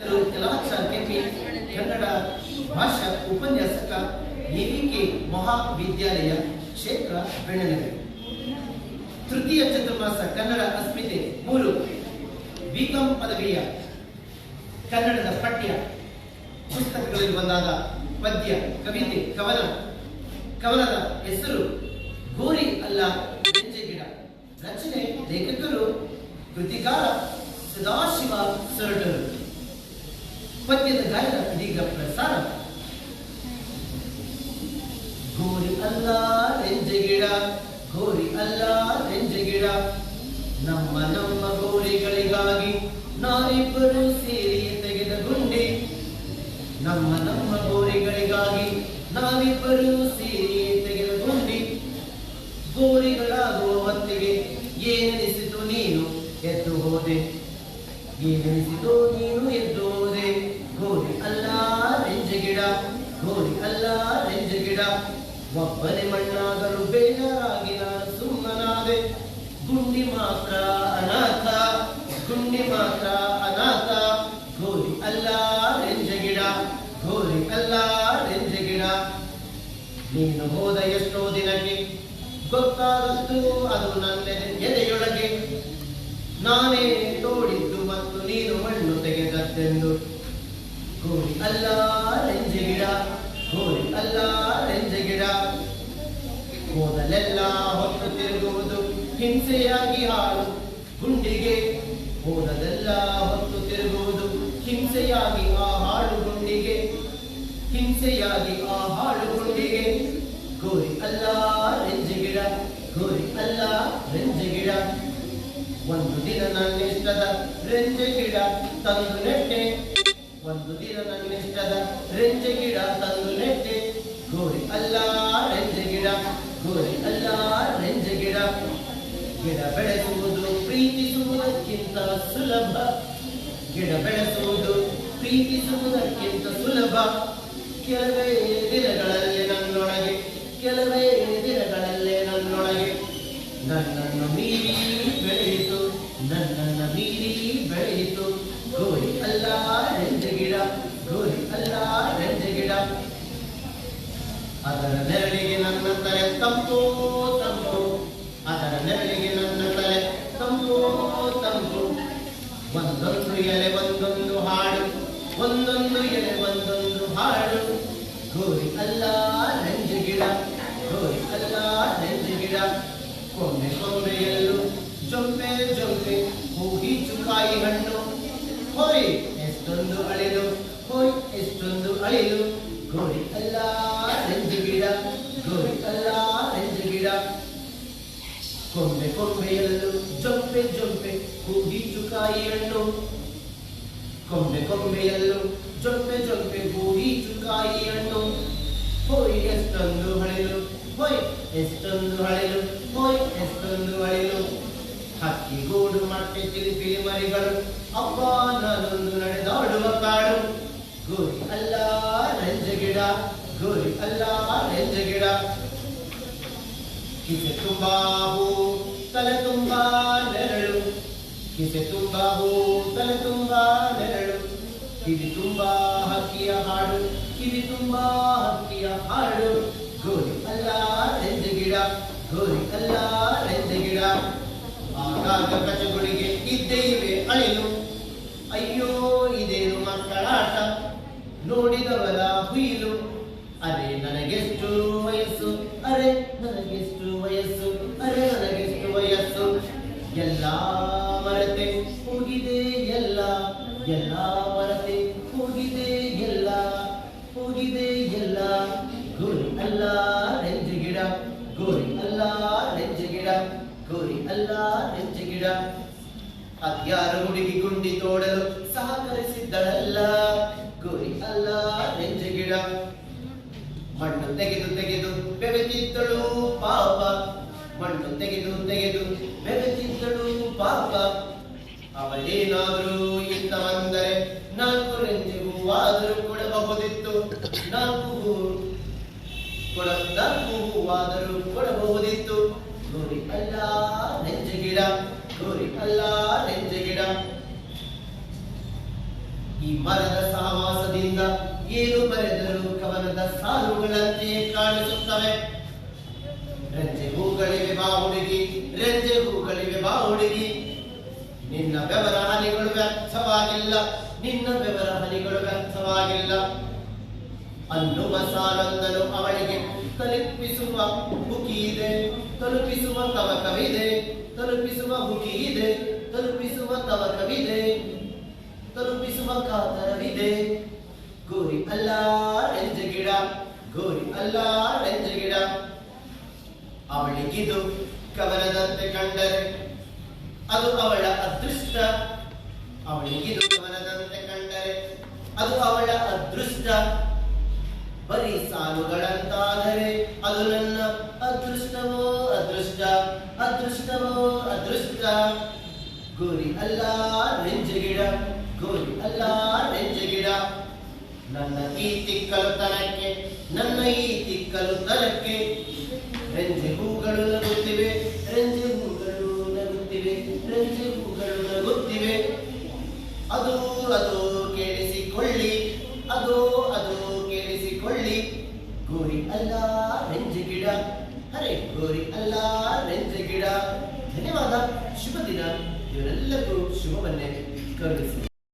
ಯಲಾಕ್ಷ KP Kannada ಭಾಷಾ ಉಪನ್ಯಾಸಕ AVK ಮಹಾವಿದ್ಯಾಲಯ ಕ್ಷೇತ್ರ ಬೆಣ್ಣನಗರಿ. ತೃತೀಯ ಚತುರ್ಮಾಸ ಕನ್ನಡ ಅಸ್ಮಿತೆ 3 ಬಿಕಾಂ ಪದವಿಯ ಕನ್ನಡದ ಪಠ್ಯ ಪುಸ್ತಕಗಳಲ್ಲಿ ಬಂದಾದ ಪದ್ಯ, ಕವಿತೆ, ಕವನದ ಹೆಸರು ಗೋರಿ ಅಲ್ಲ ಬೆಂಜೆ ಗಿಡ. ರಚನೆ ಲೇಖಕರು ಕೃತಿಕಾರ ಸದಾಶಿವ ಸೊರಟರು. ಪದ್ಯದ ಗಾಯನ ಇದೀಗ ಪ್ರಸಾರ. ಗೋರಿ ಅಲ್ಲ ಬೆಂಜೆ ಗಿಡ, ಗೋರಿ ಅಲ್ಲ ಬೆಂಜೆ ಗಿಡ, ನಮ್ಮ ಗೋರಿಗಳಿಗಾಗಿ ನಾವಿಬ್ಬರು ಸೇರಿ ತೆಗೆದ ಗುಂಡಿ. ನಮ್ಮ ಗೋರಿಗಳಿಗಾಗಿ ನಾವಿಬ್ಬರು ಸೇರಿ ತೆಗೆದ ಗುಂಡಿ. ಗೋರಿಗಳಾಗುವ ಹೊತ್ತಿಗೆ ಏನೆನಿಸಿತು ನೀನು ಎದ್ದು ಹೋದೆ, ಏನೆನಿಸಿತು ನೀನು ಎದ್ದು ಹೋದೆ. ಗೋರಿ ಅಲ್ಲ ಬೆಂಜೆ ಗಿಡ, ಗೋರಿ ಅಲ್ಲ ಬೆಂಜೆ ಗಿಡ, ಒಬ್ಬನೇ ಮಣ್ಣಾಗಲು ಬೇಜಾರಾಗಿ ನಾನು ಸುಮ್ಮನಾದೆ. ಗುಂಡಿ ಮಾತ್ರ ಅನಾಥ, ಗುಂಡಿ ಮಾತ್ರ ಅನಾಥ, ಗೋರಿ ಅಲ್ಲ ಬೆಂಜೆ ಗಿಡ, ಗೋರಿ ಅಲ್ಲ ಬೆಂಜೆ ಗಿಡ. ನೀನು ಹೋದ ಎಷ್ಟೋ ದಿನಕ್ಕೆ ಗೊತ್ತಾದದ್ದು ಅದು ನನ್ನ ಎದೆಯೊಳಗೆ. ನಾನೇ ತೋಡಿದ್ದು ಮತ್ತು ನೀನು ಮಣ್ಣು ತೆಗೆದದ್ದೆಂದು. ಗೋರಿ ಅಲ್ಲ ಬೆಂಜೆ ಗಿಡ, ಗೋರಿ ಅಲ್ಲ ಬೆಂಜೆ ಗಿಡ, ಹೋದಲೆಲ್ಲ ಹೊತ್ತು ತಿರುಗುವುದು ಹಿಂಸೆಯಾಗಿ ಹಾಳು ಗುಂಡಿಗೆ. ಹೋದಲೆಲ್ಲ ಹೊತ್ತು ತಿರುಗುವುದು ಹಿಂಸೆಯಾಗಿ ಆ ಹಾಳು ಗುಂಡಿಗೆ, ಹಿಂಸೆಯಾಗಿ ಆ ಹಾಳು ಗುಂಡಿಗೆ. ಗೋರಿ ಅಲ್ಲ ಬೆಂಜೆ ಗಿಡ, ಗೋರಿ ಅಲ್ಲ ಬೆಂಜೆ ಗಿಡ, ಒಂದು ದಿನ ನನ್ನಿಷ್ಟದ ರೆಂಜೆ ಗಿಡ ತಂದು ನೆಟ್ಟೆ, ಒಂದು ದಿನ ನನ್ನಿಷ್ಟದ ರೆಂಜೆ ಗಿಡ ತಂದು ನೆಟ್ಟೆ. ಗೋರಿ ಅಲ್ಲ ರೆಂಜೆ ಗಿಡ, ಗೋರಿ ಅಲ್ಲ ರೆಂಜೆ ಗಿಡ, ಗಿಡ ಬೆಳೆಸುವುದು ಪ್ರೀತಿಸುವುದಕ್ಕಿಂತ ಸುಲಭ, ಗಿಡ ಬೆಳೆಸುವುದು ಪ್ರೀತಿಸುವುದಕ್ಕಿಂತ ಸುಲಭ. ಕೆಲವೇ ದಿನಗಳಲ್ಲೇ ನನ್ನೊಳಗೆ, ಕೆಲವೇ ದಿನಗಳಲ್ಲೇ ನನ್ನೊಳಗೆ ನನ್ನನ್ನು ಮೀರಿ ಬೆಳೆಯಿತು, ನನ್ನನ್ನು ಮೀರಿ ಬೆಳೆಯಿತು. ಗೋರಿ ಅಲ್ಲ ಬೆಂಜೆ ಗಿಡ, ಗೋರಿ ಅಲ್ಲ ಬೆಂಜೆ ಗಿಡ, ಅದರ ನೆರಳಿಗೆ ನನ್ನ ತಲೆ ತಂಪು ತಂಪು, ಅದರ ನೆರಳಿಗೆ ನನ್ನ ತಲೆ ತಂಪು ತಂಪು. ಒಂದೊಂದು ಎಲೆ ಒಂದೊಂದು ಹಾಡು, ಒಂದೊಂದು ಎಲೆ ಒಂದೊಂದು ಹಾಡು. ಗೋರಿ ಅಲ್ಲ ಬೆಂಜೆ ಗಿಡ, ಗೋರಿ ಅಲ್ಲ ಬೆಂಜೆ ಗಿಡ, ಕೊಂಬೆ ಕೊಂಬೆಯಲ್ಲೂ ಜೊಂಪೆ ಜೊಂಪೆ ಹೂಗೀಚುಕಾಯಿ ಹಣ್ಣು. ಹೋಯ್ ಎಷ್ಟೊಂದು ಅಳಿಲು, ಹೋಯ್ ಎಷ್ಟೊಂದು ಅಳಿಲು. ಗೋರಿ ಅಲ್ಲ ಬೆಂಜೆ ಗಿಡ, ಗೋರಿ ಅಲ್ಲ ಬೆಂಜೆ ಗಿಡ, ಕೊಂಬೆ ಕೊಂಬೆಯಲ್ಲೂ ಜೊಂಪೆ ಜೊಂಪೆ ಹೂಗೀಚುಕಾಯಿ ಹಣ್ಣು. ಕೊಂಬೆ ಕೊಂಬೆಯಲ್ಲೂ ಜೊಂಪೆ ಜೊಂಪೆ ಹೂಗೀಚುಕಾಯಿ ಹಣ್ಣು. ಹೋಯ್ ಎಷ್ಟೊಂದು ಅಳಿಲು, ಹೋಯ್ ಎಷ್ಟೊಂದು ಅಳಿಲು, ಹೋಯ್ ಎಷ್ಟೊಂದು ಅಳಿಲು. ಹಕ್ಕಿ ಗೂಡು ಮಟ್ಟೆ ಚಿಲಿಪಿಲಿ ಮರಿಗಳು, ಅಪ್ಪ ನಾನೊಂದು ನಡೆದಾಡುವ ಕಾಡು. ಗೋರಿ ಅಲ್ಲ ಬೆಂಜೆ ಗಿಡ, ಗೋರಿ ಅಲ್ಲ ಬೆಂಜೆ ಗಿಡ, ಕಿಸೆ ತುಂಬಾ ಹೂ ತಲೆ ತುಂಬಾ ನೆರಳು, ಕಿಸೆ ತುಂಬಾ ಹೂ ತಲೆ ತುಂಬಾ ನೆರಳು. ಕಿವಿ ತುಂಬಾ ಹಕ್ಕಿಯ ಹಾಡು, ಕಿವಿ ತುಂಬಾ ಹಕ್ಕಿಯ ಹಾಡು. ಗೋರಿ ಅಲ್ಲ ಬೆಂಜೆ ಗಿಡ, ಗೋರಿ ಅಲ್ಲ ಬೆಂಜೆ ಗಿಡ, ಆಗಾಗ ಕಚಗುಳಿಗೆ ಇದ್ದೇ ಇವೆ ಅಳಿಲು. ಅಯ್ಯೋ ಇದೇನು ಮಕ್ಕಳಾಟ, ನೋಡಿದವರ ಹುಯಿಲು. ಅರೆ ನನಗೆಷ್ಟು ವಯಸ್ಸು, ಅರೆ ನನಗೆಷ್ಟು ವಯಸ್ಸು, ಅರೆ ನನಗೆಷ್ಟು ವಯಸ್ಸು. ಎಲ್ಲ ಮರೆತೆ ಹೋಗಿದೆ ಎಲ್ಲ, ಎಲ್ಲ ಮರೆತೆ ಹೋಗಿದೆ ಎಲ್ಲ, ಹೋಗಿದೆ ಎಲ್ಲ. ಗೋರಿ ಅಲ್ಲ ಬೆಂಜೆ ಗಿಡ, ಗೋರಿ ಅಲ್ಲ ಬೆಂಜೆ ಗಿಡ, ಗೋರಿ ಅಲ್ಲ ಬೆಂಜೆ ಗಿಡ. ಅದ್ಯಾರು ಹುಡುಗಿ ಗುಂಡಿ ತೋಡಲು ಸಹಕರಿಸಿದ್ದಳಲ್ಲ. ಗೋರಿ ಅಲ್ಲ ಬೆಂಜೆ ಗಿಡ, ಮಣ್ಣು ತೆಗೆದು ತೆಗೆದು ಬೆವೆತಿದ್ದಳು ಪಾಪ, ಮಣ್ಣು ತೆಗೆದು ತೆಗೆದು ಬೆವೆತಿದ್ದಳು ಪಾಪ. ಅವಳೇನಾದರೂ ಇಂಥವಂದರೆ 4 ರೆಂಜೆ ಹೂವಾದರೂ ಕೊಡಬಹುದಿತ್ತು, 4 ಹೂವಾದರೂ ಕೊಡಬಹುದಿತ್ತು. ಗೋರಿ ಅಲ್ಲ ಬೆಂಜೆ ಗಿಡ, ಗೋರಿ ಅಲ್ಲ ಬೆಂಜೆ ಗಿಡ. ಈ ಮರದ ಸಹವಾಸದಿಂದ ಏನು ಬರೆದರೂ ಕವನದ ಸಾಲುಗಳಂತೆ ಕಾಣಿಸುತ್ತವೆ. ರಂಜೆ ಹೂಗಳಿವೆ ಬಾ ಹುಡುಗಿ, ರಂಜೆ ಹೂಗಳಿವೆ ಬಾ ಹುಡುಗಿ, ನಿನ್ನ ಬೆವರ ಹನಿಗಳು ವ್ಯರ್ಥವಾಗಿಲ್ಲ, ನಿನ್ನ ಬೆವರ ಹನಿಗಳು ವ್ಯರ್ಥವಾಗಿಲ್ಲ ಅನ್ನುವ ಸಾಲೊಂದನು ಅವಳಿಗೆ ತಲುಪಿಸುವ ಹುಕಿ ಇದೆ, ತಲುಪಿಸುವ ತವಕವಿದೆ, ತಲುಪಿಸುವ ಹುಕಿ ಇದೆ, ತಲುಪಿಸುವ ತವಕವಿದೆ, ತಲುಪಿಸುವ ಕಾತರವಿದೆ. ಗೋರಿ ಅಲ್ಲ ರೆಂಜೆ ಗಿಡ, ಗೋರಿ ಅಲ್ಲ ರೆಂಜೆ ಗಿಡ, ಅವಳಿಗಿದು ಕವನದಂತೆ ಕಂಡರೆ ಅದು ಅವಳ ಅದೃಷ್ಟ, ಅವಳಿಗಿದು ಕವನದಂತೆ ಕಂಡರೆ ಅದು ಅವಳ ಅದೃಷ್ಟ. ಬರೀ ಸಾಲುಗಳಂತಾದರೆ ಅದು ನನ್ನ ಅದೃಷ್ಟವೋ ಅದೃಷ್ಟ, ಅದೃಷ್ಟವೋ ಅದೃಷ್ಟ. ಗೋರಿ ಅಲ್ಲ ರೆಂಜೆ ಗಿಡ, ಗೋರಿ ಅಲ್ಲ ರೆಂಜೆ ಗಿಡ, ನನ್ನ ಈ ತಿಕ್ಕಲುತನಕ್ಕೆ, ನನ್ನ ಈ ತಿಕ್ಕಲುತನಕ್ಕೆ ರೆಂಜೆ ಹೂಗಳು ನಗುತ್ತಿವೆ, ರೆಂಜೆ ಹೂಗಳು ನಗುತ್ತಿವೆ, ರೆಂಜೆ ಹೂಗಳು ನಗುತ್ತಿವೆ. ಅದು ಅದು ಕೇಳಿಸಿಕೊಳ್ಳಿ, ಅದು ಅದು ಕೇಳಿಸಿಕೊಳ್ಳಿ. ಗೋರಿ ಅಲ್ಲ ರೆಂಜೆ ಗಿಡ, ಅರೆ ಗೋರಿ ಅಲ್ಲ ರೆಂಜೆ ಗಿಡ. ಧನ್ಯವಾದ. ಶುಭ ದಿನ. ಇವರೆಲ್ಲರಿಗೂ ಶುಭವನ್ನೇ ಕರುಣಿಸಿ.